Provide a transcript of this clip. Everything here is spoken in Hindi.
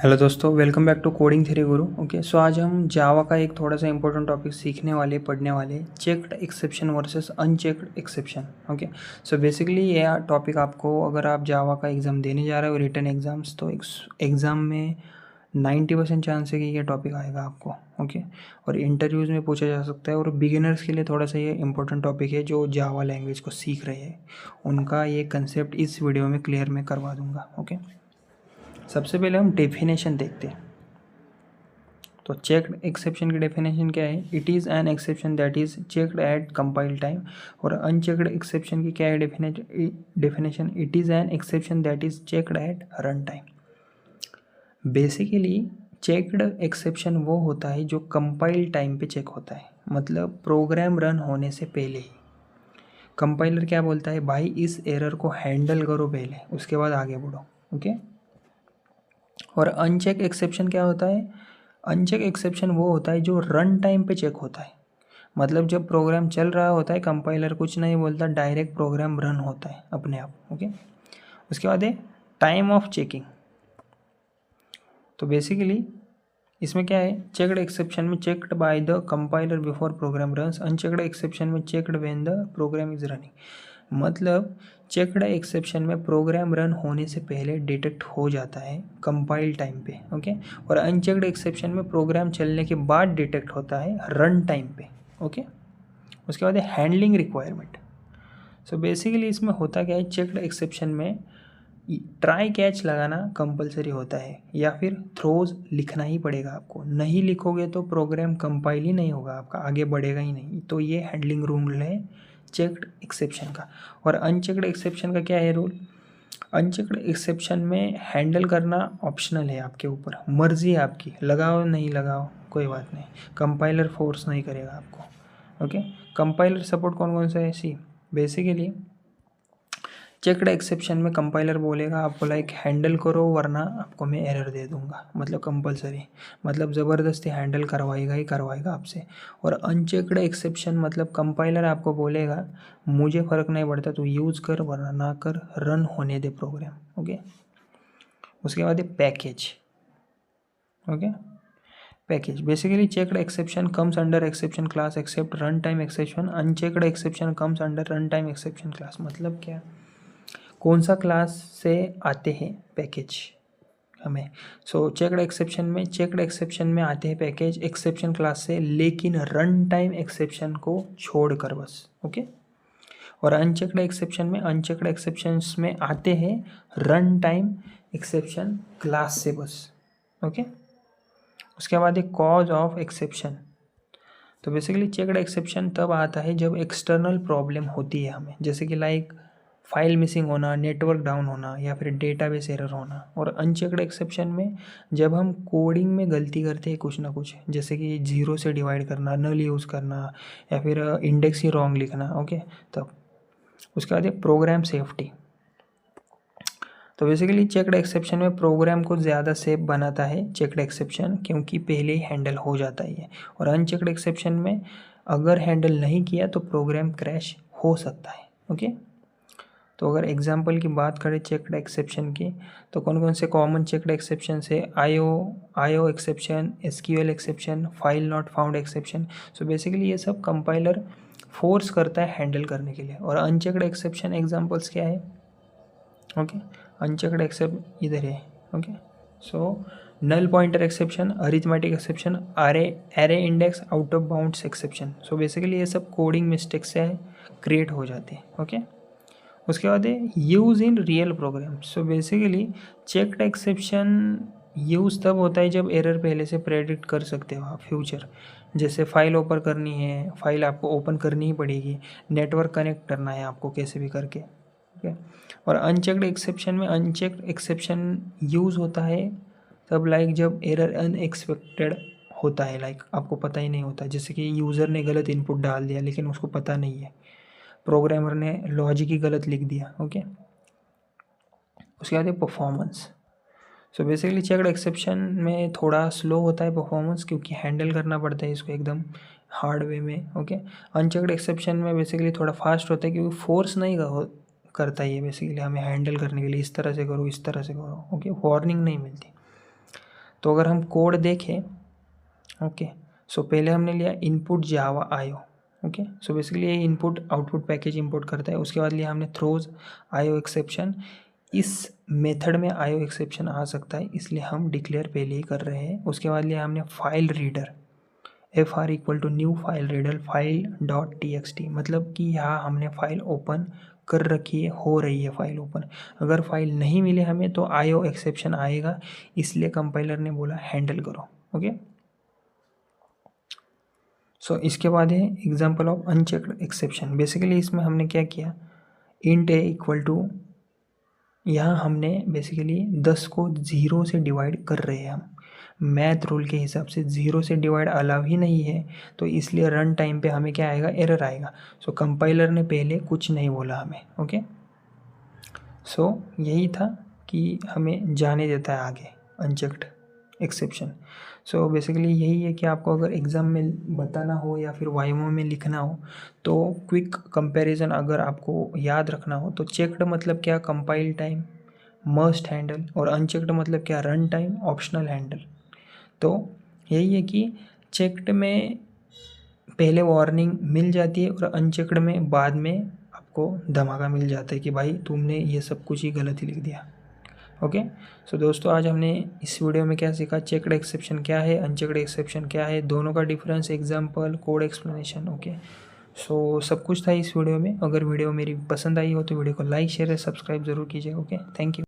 हेलो दोस्तों, welcome back to coding theory Guru. Okay, so आज हम जावा का एक थोड़ा सा इंपॉर्टेंट टॉपिक सीखने वाले पढ़ने वाले, checked exception versus unchecked exception. Okay, सो बेसिकली ये टॉपिक आपको, अगर आप जावा का एग्ज़ाम देने जा रहे हो, रिटन एग्ज़ाम्स, तो एग्ज़ाम में 90% चांस है कि ये टॉपिक आएगा आपको। ओके, और इंटरव्यूज़ में पूछा जा सकता है, और बिगिनर्स के लिए थोड़ा सा ये इंपॉर्टेंट टॉपिक है जो जावा लैंग्वेज को सीख रहे हैं, उनका ये कंसेप्ट इस वीडियो में क्लियर मैं करवा दूंगा। ओके, सबसे पहले हम डेफिनेशन देखते हैं। तो चेक्ड एक्सेप्शन की डेफिनेशन क्या है? It is an exception that is checked at compile time. और अनचेक्ड एक्सेप्शन की क्या है definition? It is an exception that is checked at run time. Basically checked exception वो होता है जो कंपाइल टाइम पे चेक होता है, मतलब प्रोग्राम रन होने से पहले ही। कंपाइलर क्या बोलता है, भाई इस एरर को हैंडल करो पहले, उसके बाद आगे बढ़ो। ओके, और अनचेक एक्सेप्शन क्या होता है? अनचेक एक्सेप्शन वो होता है जो रन टाइम पे चेक होता है, मतलब जब प्रोग्राम चल रहा होता है, कंपाइलर कुछ नहीं बोलता, डायरेक्ट प्रोग्राम रन होता है अपने आप। ओके, उसके बाद है टाइम ऑफ चेकिंग। तो बेसिकली इसमें क्या है? चेक्ड एक्सेप्शन में checked by the compiler before program runs, unchecked exception में checked when the program is running. मतलब चेक्ड एक्सेप्शन में प्रोग्राम रन होने से पहले डिटेक्ट हो जाता है कंपाइल टाइम पे। ओके, और अनचेक्ड एक्सेप्शन में प्रोग्राम चलने के बाद डिटेक्ट होता है रन टाइम पे। ओके, उसके बाद है हैंडलिंग रिक्वायरमेंट। सो बेसिकली इसमें होता क्या है, चेक्ड एक्सेप्शन में ट्राई कैच लगाना कंपलसरी होता है, या फिर थ्रोज लिखना ही पड़ेगा आपको। नहीं लिखोगे तो प्रोग्राम कंपाइल ही नहीं होगा आपका, आगे बढ़ेगा ही नहीं। तो ये हैंडलिंग रूल है चेक्ड एक्सेप्शन का। और अनचेक्ड एक्सेप्शन का क्या है रूल? अनचेक्ड एक्सेप्शन में हैंडल करना ऑप्शनल है, आपके ऊपर मर्जी है आपकी, लगाओ नहीं लगाओ कोई बात नहीं, कंपाइलर फोर्स नहीं करेगा आपको। ओके, कंपाइलर सपोर्ट कौन कौन सा है? सी बेसिकली चेक्ड एक्सेप्शन में कंपाइलर बोलेगा आपको लाइक हैंडल करो वरना आपको मैं एरर दे दूंगा, मतलब कंपलसरी, मतलब ज़बरदस्ती हैंडल करवाएगा ही करवाएगा आपसे। और अनचेक्ड एक्सेप्शन मतलब कंपाइलर आपको बोलेगा मुझे फ़र्क नहीं पड़ता, तू यूज़ कर वरना ना कर, रन होने दे प्रोग्राम। ओके, उसके बाद है package. Okay, package basically checked exception comes under exception class except run time exception, unchecked exception comes under run time exception class. मतलब क्या, कौन सा क्लास से आते हैं पैकेज हमें? चेक्ड एक्सेप्शन में आते हैं पैकेज एक्सेप्शन क्लास से, लेकिन रन टाइम एक्सेप्शन को छोड़कर बस। ओके, और अनचेक्ड एक्सेप्शंस में आते हैं रन टाइम एक्सेप्शन क्लास से बस। ओके, उसके बाद एक कॉज ऑफ एक्सेप्शन। तो बेसिकली चेक्ड एक्सेप्शन तब आता है जब एक्सटर्नल प्रॉब्लम होती है हमें, जैसे कि लाइक फाइल मिसिंग होना, नेटवर्क डाउन होना, या फिर डेटाबेस एरर होना। और अनचेक्ड एक्सेप्शन में जब हम कोडिंग में गलती करते हैं कुछ ना कुछ, जैसे कि जीरो से डिवाइड करना, नल यूज़ करना, या फिर इंडेक्स ही रॉन्ग लिखना। ओके, तब उसके बाद प्रोग्राम सेफ्टी। तो बेसिकली चेक्ड एक्सेप्शन में प्रोग्राम को ज़्यादा सेफ बनाता है चेक्ड एक्सेप्शन, क्योंकि पहले ही हैंडल हो जाता है। और अनचेक्ड एक्सेप्शन में अगर हैंडल नहीं किया तो प्रोग्राम क्रैश हो सकता है। ओके, तो अगर एग्जांपल की बात करें चेक्ड एक्सेप्शन की, तो कौन कौन से कॉमन चेक्ड एक्सेप्शन है? IO exception, SQL exception, file not found exception. So basically ये सब कंपाइलर फोर्स करता है हैंडल करने के लिए। और अनचेक्ड एक्सेप्शन एग्जांपल्स क्या है? ओके, अनचेक्ड एक्सेप्ट इधर है। Okay, so null pointer exception, arithmetic exception, array index out of bounds exception. So basically ये सब कोडिंग मिस्टेक से क्रिएट हो जाते हैं। ओके, उसके बाद है use in real program. So basically checked exception use तब होता है जब एरर पहले से प्रेडिक्ट कर सकते हो आप फ्यूचर, जैसे फाइल ओपन करनी है, फाइल आपको ओपन करनी ही पड़ेगी, नेटवर्क कनेक्ट करना है आपको कैसे भी करके। ओके, और अनचेक्ड एक्सेप्शन में अनचेक्ड एक्सेप्शन यूज़ होता है तब लाइक जब एरर अनएक्सपेक्टेड होता है, लाइक आपको पता ही नहीं होता, जैसे कि यूज़र ने गलत इनपुट डाल दिया लेकिन उसको पता नहीं है, प्रोग्रामर ने लॉजिक ही गलत लिख दिया। ओके, उसके बाद है परफॉर्मेंस। सो बेसिकली चेक्ड एक्सेप्शन में थोड़ा स्लो होता है परफॉर्मेंस, क्योंकि हैंडल करना पड़ता है इसको एकदम हार्ड वे में। ओके, अनचेक्ड एक्सेप्शन में बेसिकली थोड़ा फास्ट होता है, क्योंकि फोर्स नहीं करता है ये बेसिकली हमें हैंडल करने के लिए, इस तरह से करो इस तरह से करो। ओके, वार्निंग नहीं मिलती। तो अगर हम कोड देखें, ओके, सो पहले हमने लिया इनपुट जावा आयो, ओके, सो बेसिकली ये इनपुट आउटपुट पैकेज इंपोर्ट करता है। उसके बाद लिया हमने थ्रोज आयो एक्सेप्शन। इस मेथड में आयो एक्सेप्शन आ सकता है, इसलिए हम डिक्लेयर पहले ही कर रहे हैं। उसके बाद लिया हमने file reader, FR equal to new file reader file dot TXT, मतलब कि यहाँ हमने फाइल ओपन कर रखी है, हो रही है फाइल ओपन। अगर फाइल नहीं मिले हमें तो आयो एक्सेप्शन आएगा, इसलिए कंपाइलर ने बोला हैंडल करो, ओके। सो इसके बाद है example of unchecked exception. Basically इसमें हमने क्या किया, इंट ए इक्वल टू, यहाँ हमने बेसिकली 10 को 0 से डिवाइड कर रहे हैं हम, मैथ रूल के हिसाब से 0 से डिवाइड अलाउ ही नहीं है, तो इसलिए रन टाइम पे हमें क्या आएगा, एरर आएगा। सो कंपाइलर ने पहले कुछ नहीं बोला हमें, ओके। सो यही था कि हमें जाने देता है आगे अनचेक्ड एक्सेप्शन। सो बेसिकली यही है कि आपको अगर एग्ज़ाम में बताना हो या फिर वाइवा में लिखना हो तो क्विक कंपैरिजन अगर आपको याद रखना हो तो चेक्ड मतलब क्या, कंपाइल टाइम मस्ट हैंडल, और अनचेक्ड मतलब क्या, रन टाइम ऑप्शनल हैंडल। तो यही है कि चेक्ड में पहले वार्निंग मिल जाती है और अनचेक्ड में बाद में आपको धमाका मिल जाता है कि भाई तुमने ये सब कुछ ही गलत ही लिख दिया, ओके। सो दोस्तों आज हमने इस वीडियो में क्या सीखा, चेक्ड एक्सेप्शन क्या है, अनचेक्ड एक्सेप्शन क्या है, दोनों का difference, example, code explanation, okay. So सब कुछ था इस वीडियो में। अगर वीडियो मेरी पसंद आई हो तो वीडियो को लाइक शेयर सब्सक्राइब जरूर कीजिए, ओके। Thank you.